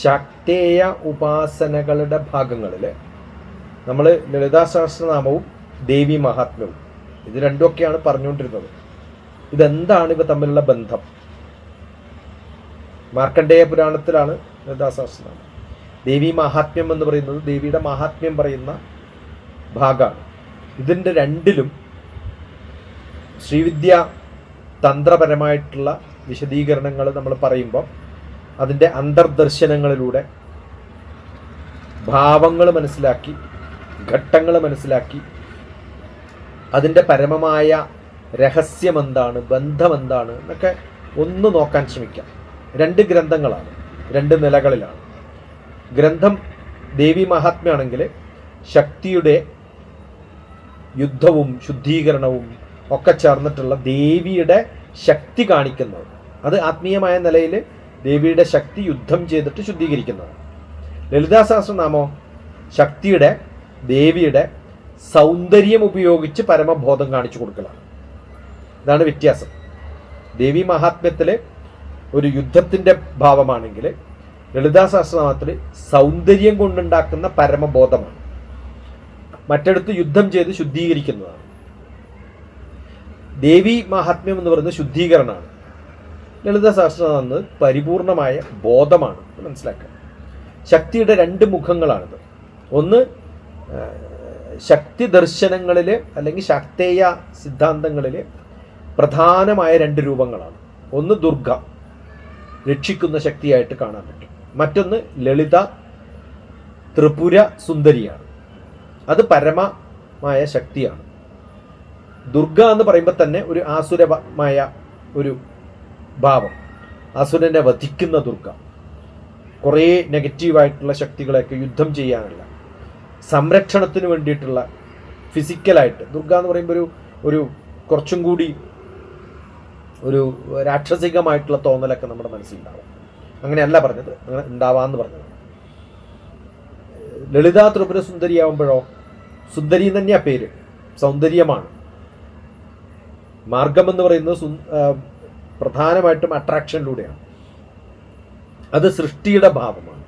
ശാക്തേയ ഉപാസനകളുടെ ഭാഗങ്ങളിൽ നമ്മൾ ലളിതാ സഹസ്രനാമവും ദേവി മഹാത്മ്യവും ഇത് രണ്ടുമൊക്കെയാണ് പറഞ്ഞുകൊണ്ടിരുന്നത്. ഇതെന്താണ് ഇവ തമ്മിലുള്ള ബന്ധം? മാർക്കണ്ഡേയ പുരാണത്തിലാണ് ലളിതാ സഹസ്രനാമം. ദേവി മഹാത്മ്യം എന്ന് പറയുന്നത് ദേവിയുടെ മഹാത്മ്യം പറയുന്ന ഭാഗമാണ്. ഇതിൻ്റെ രണ്ടിലും ശ്രീവിദ്യ തന്ത്രപരമായിട്ടുള്ള വിശദീകരണങ്ങൾ നമ്മൾ പറയുമ്പോൾ അതിൻ്റെ അന്തർദർശനങ്ങളിലൂടെ ഭാവങ്ങൾ മനസ്സിലാക്കി, ഘട്ടങ്ങൾ മനസ്സിലാക്കി, അതിൻ്റെ പരമമായ രഹസ്യമെന്താണ്, ബന്ധമെന്താണ് എന്നൊക്കെ ഒന്ന് നോക്കാൻ ശ്രമിക്കാം. രണ്ട് ഗ്രന്ഥങ്ങളാണ്, രണ്ട് നിലകളിലാണ്. ഗ്രന്ഥം ദേവി മഹാത്മ്യമാണെങ്കിൽ ശക്തിയുടെ യുദ്ധവും ശുദ്ധീകരണവും ഒക്കെ ചേർന്നിട്ടുള്ള ദേവിയുടെ ശക്തി കാണിക്കുന്നത്. അത് ആത്മീയമായ നിലയിൽ ദേവിയുടെ ശക്തി യുദ്ധം ചെയ്തിട്ട് ശുദ്ധീകരിക്കുന്നത്. ലളിതാ സഹസ്രനാമോ ശക്തിയുടെ, ദേവിയുടെ സൗന്ദര്യം ഉപയോഗിച്ച് പരമബോധം കാണിച്ചു കൊടുക്കലാണ്. ഇതാണ് വ്യത്യാസം. ദേവി മഹാത്മ്യത്തിൽ ഒരു യുദ്ധത്തിൻ്റെ ഭാവമാണെങ്കിൽ ലളിതാ സഹസ്രനാമത്തിൽ സൗന്ദര്യം കൊണ്ടുണ്ടാക്കുന്ന പരമബോധമാണ്. മറ്റിടത്ത് യുദ്ധം ചെയ്ത് ശുദ്ധീകരിക്കുന്നതാണ്. ദേവി മഹാത്മ്യം എന്ന് പറയുന്നത് ശുദ്ധീകരണമാണ്. ലളിതാ സഹസ്രനാമം പരിപൂർണമായ ബോധമാണ് മനസ്സിലാക്കുക. ശക്തിയുടെ രണ്ട് മുഖങ്ങളാണിത്. ഒന്ന് ശക്തി ദർശനങ്ങളിൽ അല്ലെങ്കിൽ ശാക്തേയ സിദ്ധാന്തങ്ങളിൽ പ്രധാനമായ രണ്ട് രൂപങ്ങളാണ്. ഒന്ന് ദുർഗ, രക്ഷിക്കുന്ന ശക്തിയായിട്ട് കാണാൻ പറ്റും. മറ്റൊന്ന് ലളിത, ത്രിപുര സുന്ദരിയാണ്. അത് പരമമായ ശക്തിയാണ്. ദുർഗ എന്ന് പറയുമ്പോൾ തന്നെ ഒരു ആസുരമായ ഒരു ഭാവം, അസുരനെ വധിക്കുന്ന ദുർഗ. കുറേ നെഗറ്റീവായിട്ടുള്ള ശക്തികളെയൊക്കെ യുദ്ധം ചെയ്യാനുള്ള സംരക്ഷണത്തിന് വേണ്ടിയിട്ടുള്ള ഫിസിക്കലായിട്ട് ദുർഗ എന്ന് പറയുമ്പോൾ ഒരു കുറച്ചും കൂടി ഒരു രാക്ഷസികമായിട്ടുള്ള തോന്നലൊക്കെ നമ്മുടെ മനസ്സിലുണ്ടാവും. അങ്ങനെയല്ല പറഞ്ഞത്, അങ്ങനെ ഉണ്ടാവാന്ന് പറഞ്ഞത്. ലളിതാ ത്രിപുര സുന്ദരിയാവുമ്പോഴോ സുന്ദരി തന്നെയാ പേര്, സൗന്ദര്യമാണ്. മാർഗം എന്ന് പറയുന്നത് പ്രധാനമായിട്ടും അട്രാക്ഷനിലൂടെയാണ്. അത് സൃഷ്ടിയുടെ ഭാവമാണ്,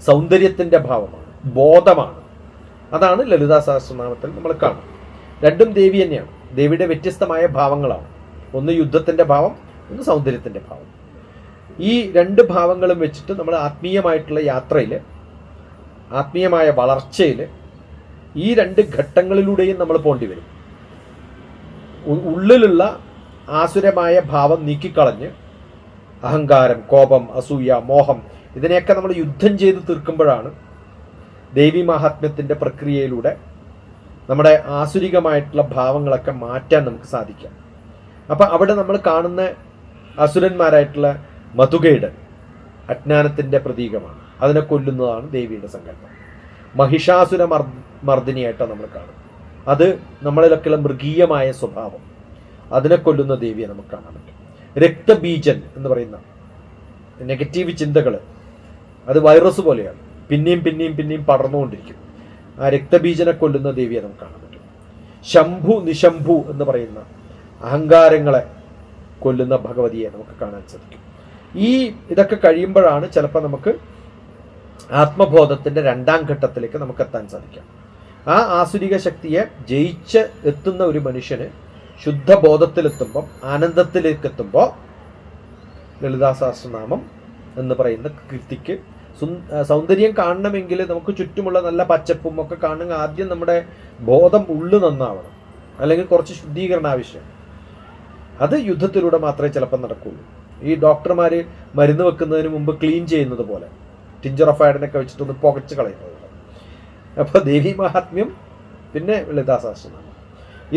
സൗന്ദര്യത്തിൻ്റെ ഭാവമാണ്, ബോധമാണ്. അതാണ് ലളിതാ സഹസ്രനാമത്തിൽ നമ്മൾ കാണും. രണ്ടും ദേവി തന്നെയാണ്. ദേവിയുടെ വ്യത്യസ്തമായ ഭാവങ്ങളാണ്. ഒന്ന് യുദ്ധത്തിൻ്റെ ഭാവം, ഒന്ന് സൗന്ദര്യത്തിൻ്റെ ഭാവം. ഈ രണ്ട് ഭാവങ്ങളും വെച്ചിട്ട് നമ്മൾ ആത്മീയമായിട്ടുള്ള യാത്രയിൽ, ആത്മീയമായ വളർച്ചയിൽ ഈ രണ്ട് ഘട്ടങ്ങളിലൂടെയും നമ്മൾ പോണ്ടി വരും. ഉള്ളിലുള്ള ആസുരമായ ഭാവം നീക്കിക്കളഞ്ഞ് അഹങ്കാരം, കോപം, അസൂയ, മോഹം ഇതിനെയൊക്കെ നമ്മൾ യുദ്ധം ചെയ്ത് തീർക്കുമ്പോഴാണ് ദേവി മഹാത്മ്യത്തിൻ്റെ പ്രക്രിയയിലൂടെ നമ്മുടെ ആസുരികമായിട്ടുള്ള ഭാവങ്ങളൊക്കെ മാറ്റാൻ നമുക്ക് സാധിക്കാം. അപ്പം അവിടെ നമ്മൾ കാണുന്ന അസുരന്മാരായിട്ടുള്ള മധുകൈടൻ അജ്ഞാനത്തിൻ്റെ പ്രതീകമാണ്. അതിനെ കൊല്ലുന്നതാണ് ദേവിയുടെ സങ്കല്പം. മഹിഷാസുര മർദ്ദിനിയായിട്ടാണ് നമ്മൾ കാണുന്നത്. അത് നമ്മളിലൊക്കെയുള്ള മൃഗീയമായ സ്വഭാവം, അതിനെ കൊല്ലുന്ന ദേവിയെ നമുക്ക് കാണാൻ പറ്റും. രക്തബീജൻ എന്ന് പറയുന്ന നെഗറ്റീവ് ചിന്തകൾ, അത് വൈറസ് പോലെയാണ്, പിന്നെയും പിന്നെയും പിന്നെയും പടർന്നുകൊണ്ടിരിക്കും. ആ രക്തബീജനെ കൊല്ലുന്ന ദേവിയെ നമുക്ക് കാണാൻ പറ്റും. ശംഭു നിശംഭു എന്ന് പറയുന്ന അഹങ്കാരങ്ങളെ കൊല്ലുന്ന ഭഗവതിയെ നമുക്ക് കാണാൻ സാധിക്കും. ഇതൊക്കെ കഴിയുമ്പോഴാണ് ചിലപ്പോൾ നമുക്ക് ആത്മബോധത്തിൻ്റെ രണ്ടാം ഘട്ടത്തിലേക്ക് നമുക്ക് എത്താൻ സാധിക്കാം. ആ ആസുരിക ശക്തിയെ ജയിച്ച് എത്തുന്ന ഒരു മനുഷ്യന് ശുദ്ധബോധത്തിലെത്തുമ്പം, ആനന്ദത്തിലേക്ക് എത്തുമ്പോൾ ലളിതാ സഹസ്രനാമം എന്ന് പറയുന്ന കീർത്തിക്ക് സൗന്ദര്യം കാണണമെങ്കിൽ നമുക്ക് ചുറ്റുമുള്ള നല്ല പച്ചപ്പും ഒക്കെ കാണണമെങ്കിൽ ആദ്യം നമ്മുടെ ബോധം ഉള്ളു നന്നാവണം, അല്ലെങ്കിൽ കുറച്ച് ശുദ്ധീകരണം ആവശ്യമാണ്. അത് യുദ്ധത്തിലൂടെ മാത്രമേ ചിലപ്പോൾ നടക്കുകയുള്ളൂ. ഈ ഡോക്ടർമാർ മരുന്ന് വെക്കുന്നതിന് മുമ്പ് ക്ലീൻ ചെയ്യുന്നത് പോലെ ടിഞ്ചർ ഓഫ് അയഡിനൊക്കെ വെച്ചിട്ടൊന്ന് പുകച്ച് കളയുന്നത്. അപ്പോൾ ദേവി മഹാത്മ്യം, പിന്നെ ലളിതാ സഹസ്രനാമം,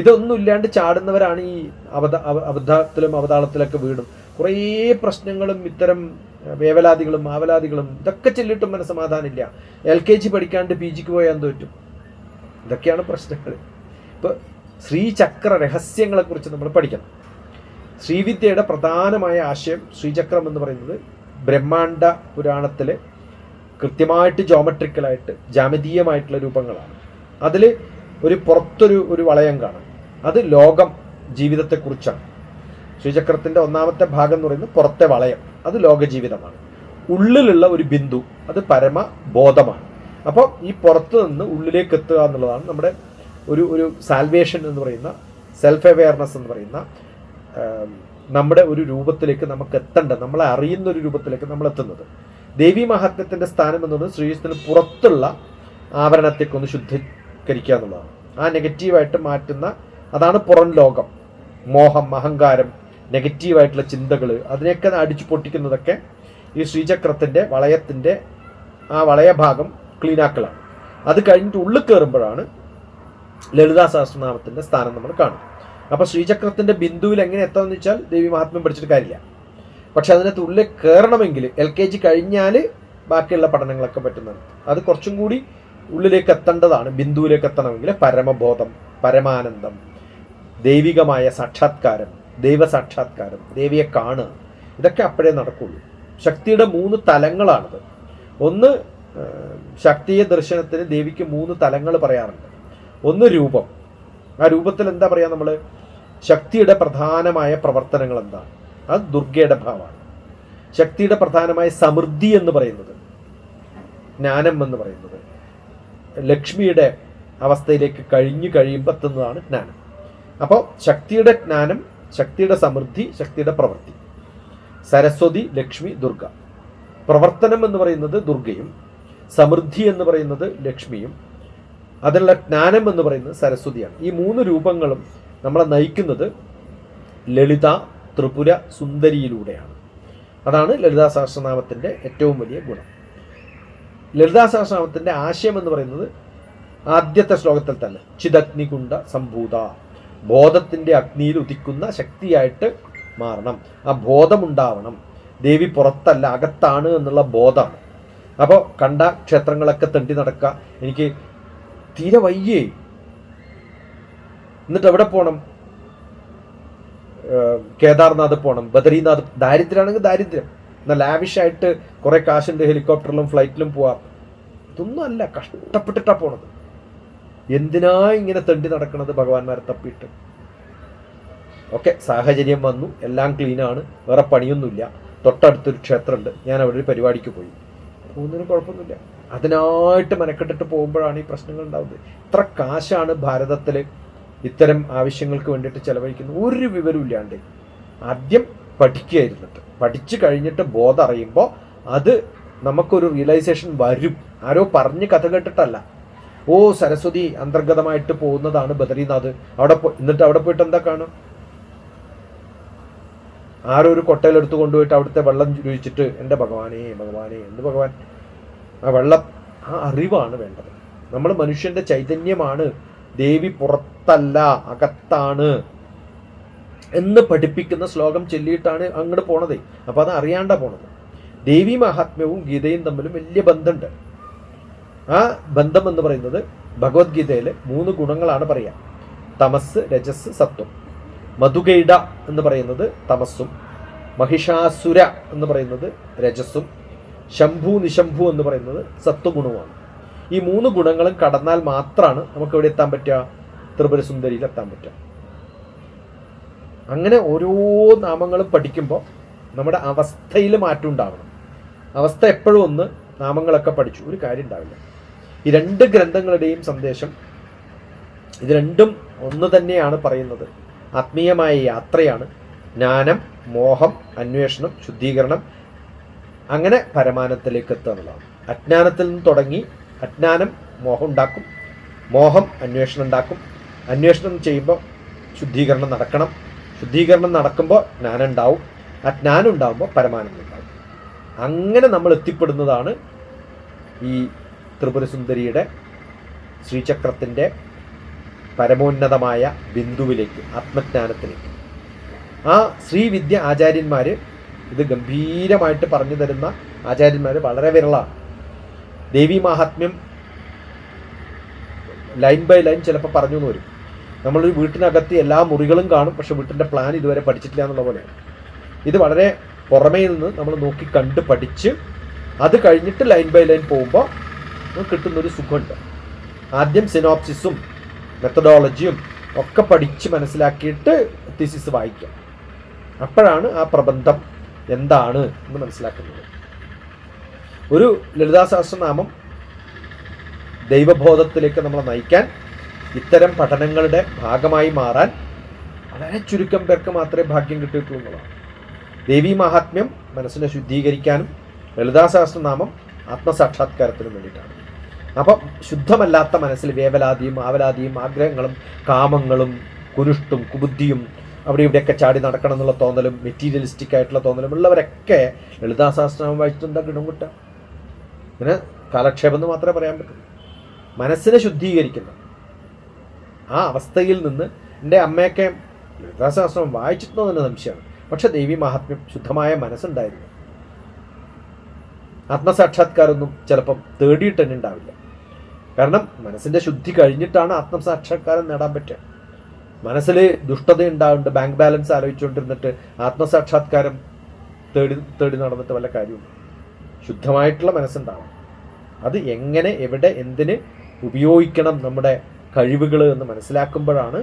ഇതൊന്നും ഇല്ലാണ്ട് ചാടുന്നവരാണ് ഈ അബദ്ധത്തിലും അവതാളത്തിലൊക്കെ വീടും. കുറേ പ്രശ്നങ്ങളും ഇത്തരം വേവലാദികളും ആവലാദികളും ഇതൊക്കെ ചെല്ലിട്ടും മനസ്സമാധാനമില്ല. LKG പഠിക്കാണ്ട് PGക്ക് പോയാൽ എന്ത് പറ്റും? ഇതൊക്കെയാണ് പ്രശ്നങ്ങൾ. ഇപ്പോൾ ശ്രീചക്ര രഹസ്യങ്ങളെക്കുറിച്ച് നമ്മൾ പഠിക്കണം. ശ്രീവിദ്യയുടെ പ്രധാനമായ ആശയം, ശ്രീചക്രം എന്ന് പറയുന്നത് ബ്രഹ്മാണ്ഡ പുരാണത്തിൽ കൃത്യമായിട്ട് ജോമെട്രിക്കലായിട്ട് ജാമിതീയമായിട്ടുള്ള രൂപങ്ങളാണ്. അതിൽ പുറത്തൊരു വളയം കാണാം. അത് ലോകം, ജീവിതത്തെക്കുറിച്ചാണ്. ശ്രീചക്രത്തിൻ്റെ ഒന്നാമത്തെ ഭാഗം എന്ന് പറയുന്നത് പുറത്തെ വളയം, അത് ലോകജീവിതമാണ്. ഉള്ളിലുള്ള ഒരു ബിന്ദു, അത് പരമബോധമാണ്. അപ്പോൾ ഈ പുറത്ത് നിന്ന് ഉള്ളിലേക്ക് എത്തുക എന്നുള്ളതാണ് നമ്മുടെ ഒരു സാൽവേഷൻ എന്ന് പറയുന്ന, സെൽഫ് അവെയർനെസ് എന്ന് പറയുന്ന നമ്മുടെ ഒരു രൂപത്തിലേക്ക് നമുക്ക് എത്തേണ്ടത്, നമ്മളെ അറിയുന്ന ഒരു രൂപത്തിലേക്ക് നമ്മൾ എത്തുന്നത്. ദേവീ മഹാത്മ്യത്തിൻ്റെ സ്ഥാനം എന്നുള്ളത് ശ്രീകൃഷ്ണന് പുറത്തുള്ള ആവരണത്തേക്ക് ഒന്ന് ശുദ്ധീകരിക്കുക എന്നുള്ളതാണ്. ആ നെഗറ്റീവായിട്ട് മാറ്റുന്ന, അതാണ് പുറം ലോകം. മോഹം, അഹങ്കാരം, നെഗറ്റീവായിട്ടുള്ള ചിന്തകൾ, അതിനെയൊക്കെ അടിച്ചു പൊട്ടിക്കുന്നതൊക്കെ ഈ ശ്രീചക്രത്തിൻ്റെ വളയത്തിൻ്റെ ആ വളയഭാഗം ക്ലീനാക്കലാണ്. അത് കഴിഞ്ഞിട്ട് ഉള്ളിൽ കയറുമ്പോഴാണ് ലളിതാ സഹസ്രനാമത്തിൻ്റെ സ്ഥാനം നമ്മൾ കാണും. അപ്പോൾ ശ്രീചക്രത്തിൻ്റെ ബിന്ദുവിൽ എങ്ങനെ എത്താമെന്ന് വെച്ചാൽ ദേവി മഹാത്മ്യം പഠിച്ചിട്ട് കാര്യമില്ല. പക്ഷെ അതിനകത്ത് ഉള്ളിൽ കയറണമെങ്കിൽ LKG കഴിഞ്ഞാൽ ബാക്കിയുള്ള പഠനങ്ങളൊക്കെ പറ്റുന്നതാണ്. അത് കുറച്ചും കൂടി ഉള്ളിലേക്ക് എത്തേണ്ടതാണ്. ബിന്ദുവിലേക്ക് എത്തണമെങ്കിൽ പരമബോധം, പരമാനന്ദം, ദൈവികമായ സാക്ഷാത്കാരം, ദൈവസാക്ഷാത്കാരം, ദേവിയെ കാണുക, ഇതൊക്കെ അപ്പോഴേ നടക്കുള്ളൂ. ശക്തിയുടെ 3 തലങ്ങളാണിത്. ഒന്ന്, ശക്തിയെ ദർശനത്തിന് ദേവിക്ക് 3 തലങ്ങൾ പറയാറുണ്ട്. ഒന്ന് രൂപം. ആ രൂപത്തിൽ എന്താ പറയുക, നമ്മൾ ശക്തിയുടെ പ്രധാനമായ പ്രവർത്തനങ്ങൾ എന്താണ്, അത് ദുർഗയുടെ ഭാവമാണ്. ശക്തിയുടെ പ്രധാനമായ സമൃദ്ധി എന്ന് പറയുന്നത്, ജ്ഞാനം എന്ന് പറയുന്നത്, ലക്ഷ്മിയുടെ അവസ്ഥയിലേക്ക് കഴിയുമ്പോൾ എത്തുന്നതാണ് ജ്ഞാനം. അപ്പോൾ ശക്തിയുടെ ജ്ഞാനം, ശക്തിയുടെ സമൃദ്ധി, ശക്തിയുടെ പ്രവൃത്തി, സരസ്വതി, ലക്ഷ്മി, ദുർഗ. പ്രവർത്തനം എന്ന് പറയുന്നത് ദുർഗയും, സമൃദ്ധി എന്ന് പറയുന്നത് ലക്ഷ്മിയും, അതിനുള്ള ജ്ഞാനം എന്ന് പറയുന്നത് സരസ്വതിയാണ്. ഈ 3 രൂപങ്ങളും നമ്മളെ നയിക്കുന്നത് ലളിത ത്രിപുര സുന്ദരിയിലൂടെയാണ്. അതാണ് ലളിതാ സഹസ്രനാമത്തിൻ്റെ ഏറ്റവും വലിയ ഗുണം. ലളിതാ സഹസ്രനാമത്തിൻ്റെ ആശയം എന്ന് പറയുന്നത് ആദ്യത്തെ ശ്ലോകത്തിൽ തന്നെ ചിദഗ്നികുണ്ട സംഭൂത, ബോധത്തിൻ്റെ അഗ്നിയിൽ ഉദിക്കുന്ന ശക്തിയായിട്ട് മാറണം. ആ ബോധമുണ്ടാവണം. ദേവി പുറത്തല്ല, അകത്താണ് എന്നുള്ള ബോധമാണ്. അപ്പോൾ കണ്ട ക്ഷേത്രങ്ങളൊക്കെ തെണ്ടി നടക്കുക, എനിക്ക് തീരെ വയ്യേ, എന്നിട്ട് എവിടെ പോകണം, കേദാർനാഥ് പോകണം, ബദരീനാഥ്. ദാരിദ്ര്യമാണെങ്കിൽ ദാരിദ്ര്യം, എന്നാൽ ലാവിഷായിട്ട് കുറേ കാശുണ്ട്, ഹെലികോപ്റ്ററിലും ഫ്ലൈറ്റിലും പോവാം. ഇതൊന്നും അല്ല, കഷ്ടപ്പെട്ടിട്ടാണ് പോണത്. എന്തിനാ ഇങ്ങനെ തെണ്ടി നടക്കുന്നത് ഭഗവാന്മാരെ തപ്പിയിട്ട്? ഓക്കെ, സാഹചര്യം വന്നു, എല്ലാം ക്ലീനാണ്, വേറെ പണിയൊന്നുമില്ല, തൊട്ടടുത്തൊരു ക്ഷേത്രമുണ്ട്, ഞാൻ അവിടെ ഒരു പരിപാടിക്ക് പോയി, പോകുന്നതിന് കുഴപ്പമൊന്നുമില്ല. അതിനായിട്ട് മെനക്കെട്ടിട്ട് പോകുമ്പോഴാണ് ഈ പ്രശ്നങ്ങൾ ഉണ്ടാകുന്നത്. ഇത്ര കാശാണ് ഭാരതത്തിൽ ഇത്തരം ആവശ്യങ്ങൾക്ക് വേണ്ടിയിട്ട് ചെലവഴിക്കുന്നത്, ഒരു വിവരവും ഇല്ലാണ്ട്. ആദ്യം പഠിക്കുകയായിരുന്നിട്ട്, പഠിച്ചു കഴിഞ്ഞിട്ട് ബോധം അറിയുമ്പോൾ അത് നമുക്കൊരു റിയലൈസേഷൻ വരും. ആരോ പറഞ്ഞ് കഥ കേട്ടിട്ടല്ല. ഓ, സരസ്വതി അന്തർഗതമായിട്ട് പോകുന്നതാണ് ബദരീനാഥ്, എന്നിട്ട് അവിടെ പോയിട്ട് എന്താ കാണും? ആരോ ഒരു കൊട്ടയിലെടുത്ത് കൊണ്ടുപോയിട്ട് അവിടുത്തെ വെള്ളം രുചിച്ചിട്ട് എൻ്റെ ഭഗവാനേ ഭഗവാനേ, എന്ത് ഭഗവാൻ? ആ വെള്ളം, ആ അറിവാണ് വേണ്ടത്. നമ്മൾ മനുഷ്യൻ്റെ ചൈതന്യമാണ്, ദേവി പുറത്തല്ല അകത്താണ് എന്ന് പഠിപ്പിക്കുന്ന ശ്ലോകം ചൊല്ലിയിട്ടാണ് അങ്ങോട്ട് പോണത്. അപ്പോൾ അത് അറിയാണ്ട പോണത്. ദേവി മഹാത്മ്യവും ഗീതയും തമ്മിലും വലിയ ബന്ധമുണ്ട്. ആ ബന്ധം എന്ന് പറയുന്നത് ഭഗവത്ഗീതയിൽ 3 ഗുണങ്ങളാണ് പറയുക: തമസ്, രജസ്, സത്വം. മധുകൈഡ എന്ന് പറയുന്നത് തമസ്സും, മഹിഷാസുര എന്ന് പറയുന്നത് രജസ്സും, ശംഭു നിശംഭു എന്ന് പറയുന്നത് സത്വഗുണവുമാണ്. ഈ 3 ഗുണങ്ങളും കടന്നാൽ മാത്രമാണ് നമുക്ക് എവിടെ എത്താൻ പറ്റുക? ത്രിപുരസുന്ദരിയിൽ എത്താൻ പറ്റുക. അങ്ങനെ ഓരോ നാമങ്ങളും പഠിക്കുമ്പോൾ നമ്മുടെ അവസ്ഥയിൽ മാറ്റം ഉണ്ടാവണം. അവസ്ഥ എപ്പോഴും ഒന്ന്, നാമങ്ങളൊക്കെ പഠിച്ചു ഒരു കാര്യം ഉണ്ടാവില്ല. ഈ 2 ഗ്രന്ഥങ്ങളുടെയും സന്ദേശം, ഇത് രണ്ടും ഒന്ന് തന്നെയാണ് പറയുന്നത്. ആത്മീയമായ യാത്രയാണ്. ജ്ഞാനം, മോഹം, അന്വേഷണം, ശുദ്ധീകരണം, അങ്ങനെ പരമാനത്തിലേക്ക് എത്തുക എന്നുള്ളതാണ്. അജ്ഞാനത്തിൽ നിന്ന് തുടങ്ങി അജ്ഞാനം മോഹം ഉണ്ടാക്കും, മോഹം അന്വേഷണം ഉണ്ടാക്കും, അന്വേഷണം ചെയ്യുമ്പോൾ ശുദ്ധീകരണം നടക്കണം, ശുദ്ധീകരണം നടക്കുമ്പോൾ ജ്ഞാനം ഉണ്ടാവും, ആ ജ്ഞാനം ഉണ്ടാകുമ്പോൾ പരമാനന്ദം ഉണ്ടാവും. അങ്ങനെ നമ്മൾ എത്തിപ്പെടുന്നതാണ് ഈ ത്രിപുരസുന്ദരിയുടെ ശ്രീചക്രത്തിൻ്റെ പരമോന്നതമായ ബിന്ദുവിലേക്ക്, ആത്മജ്ഞാനത്തിലേക്ക്. ആ ശ്രീവിദ്യ ആചാര്യന്മാർ, ഇത് ഗംഭീരമായിട്ട് പറഞ്ഞു തരുന്ന ആചാര്യന്മാർ വളരെ വിരളാണ്. ദേവി മാഹാത്മ്യം ലൈൻ ബൈ ലൈൻ ചിലപ്പോൾ പറഞ്ഞു എന്ന് വരും. നമ്മളൊരു വീട്ടിനകത്ത് എല്ലാ മുറികളും കാണും, പക്ഷെ വീട്ടിൻ്റെ പ്ലാൻ ഇതുവരെ പഠിച്ചിട്ടില്ല എന്നുള്ള പോലെയാണ്. ഇത് വളരെ പുറമേ നിന്ന് നമ്മൾ നോക്കി കണ്ട് പഠിച്ച് അത് കഴിഞ്ഞിട്ട് ലൈൻ ബൈ ലൈൻ പോകുമ്പോൾ നമുക്ക് കിട്ടുന്നൊരു സുഖമുണ്ട്. ആദ്യം സിനോപ്സിസും മെത്തഡോളജിയും ഒക്കെ പഠിച്ച് മനസ്സിലാക്കിയിട്ട് തീസിസ് വായിക്കാം. അപ്പോഴാണ് ആ പ്രബന്ധം എന്താണ് എന്ന് മനസ്സിലാക്കുന്നത്. ഒരു ലളിതാ സഹസ്രനാമം ദൈവബോധത്തിലേക്ക് നമ്മളെ നയിക്കാൻ, ഇത്തരം പഠനങ്ങളുടെ ഭാഗമായി മാറാൻ വളരെ ചുരുക്കം പേർക്ക് മാത്രമേ ഭാഗ്യം കിട്ടിയിട്ടുള്ളൂ എന്നുള്ളതാണ്. ദേവീ മാഹാത്മ്യം മനസ്സിനെ ശുദ്ധീകരിക്കാനും ലളിതാ സഹസ്രനാമം ആത്മസാക്ഷാത്കാരത്തിനും വേണ്ടിയിട്ടാണ്. അപ്പം ശുദ്ധമല്ലാത്ത മനസ്സിൽ വേവലാതിയും ആവലാതിയും ആഗ്രഹങ്ങളും കാമങ്ങളും കുരുഷ്ടും കുബുദ്ധിയും അവിടെ ഇവിടെയൊക്കെ ചാടി നടക്കണം എന്നുള്ള തോന്നലും മെറ്റീരിയലിസ്റ്റിക് ആയിട്ടുള്ള തോന്നലും ഉള്ളവരൊക്കെ ലളിതാ സഹസ്രനാമം വായിച്ചിട്ട് എന്താ ഗുണം കിട്ടുക? ഇങ്ങനെ കാലക്ഷേപം എന്ന് മാത്രമേ പറയാൻ പറ്റൂ. മനസ്സിനെ ശുദ്ധീകരിക്കുന്ന ആ അവസ്ഥയിൽ നിന്ന്, എൻ്റെ അമ്മയൊക്കെ ലളിതാ സഹസ്രനാമം വായിച്ചിട്ടുണ്ടോ തന്നെ സംശയമാണ്. പക്ഷെ ദേവി മഹാത്മ്യം ശുദ്ധമായ മനസ്സുണ്ടായിരുന്നു. ആത്മസാക്ഷാത്കാരമൊന്നും ചിലപ്പം തേടിയിട്ട് തന്നെ ഉണ്ടാവില്ല. കാരണം മനസ്സിൻ്റെ ശുദ്ധി കഴിഞ്ഞിട്ടാണ് ആത്മസാക്ഷാത്കാരം നേടാൻ പറ്റുക. മനസ്സിൽ ദുഷ്ടത ഉണ്ടാവുന്നുണ്ട്, ബാങ്ക് ബാലൻസ് ആലോചിച്ചുകൊണ്ടിരുന്നിട്ട് ആത്മസാക്ഷാത്കാരം തേടി നടന്നിട്ട് വല്ല കാര്യമുണ്ട്. ശുദ്ധമായിട്ടുള്ള മനസ്സുണ്ടാവണം. അത് എങ്ങനെ, എവിടെ, എന്തിന് ഉപയോഗിക്കണം നമ്മുടെ കഴിവുകൾ എന്ന് മനസ്സിലാക്കുമ്പോഴാണ്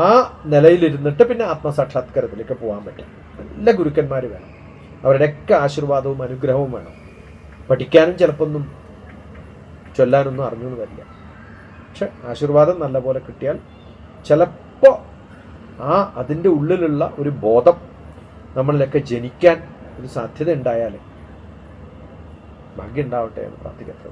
ആ നിലയിലിരുന്നിട്ട് പിന്നെ ആത്മസാക്ഷാത്കാരത്തിലേക്ക് പോകാൻ പറ്റും. നല്ല ഗുരുക്കന്മാർ വേണം, അവരുടെയൊക്കെ ആശീർവാദവും അനുഗ്രഹവും വേണം. പഠിക്കാനും ചിലപ്പൊന്നും ചൊല്ലാനൊന്നും അറിഞ്ഞു വരില്ല. പക്ഷെ ആശീർവാദം നല്ലപോലെ കിട്ടിയാൽ ചിലപ്പോൾ അതിൻ്റെ ഉള്ളിലുള്ള ഒരു ബോധം നമ്മളിലൊക്കെ ജനിക്കാൻ ഒരു സാധ്യത ഉണ്ടായാൽ ഭാഗ്യം ഉണ്ടാവട്ടെ എന്ന് പ്രാർത്ഥിക്കട്ടെ.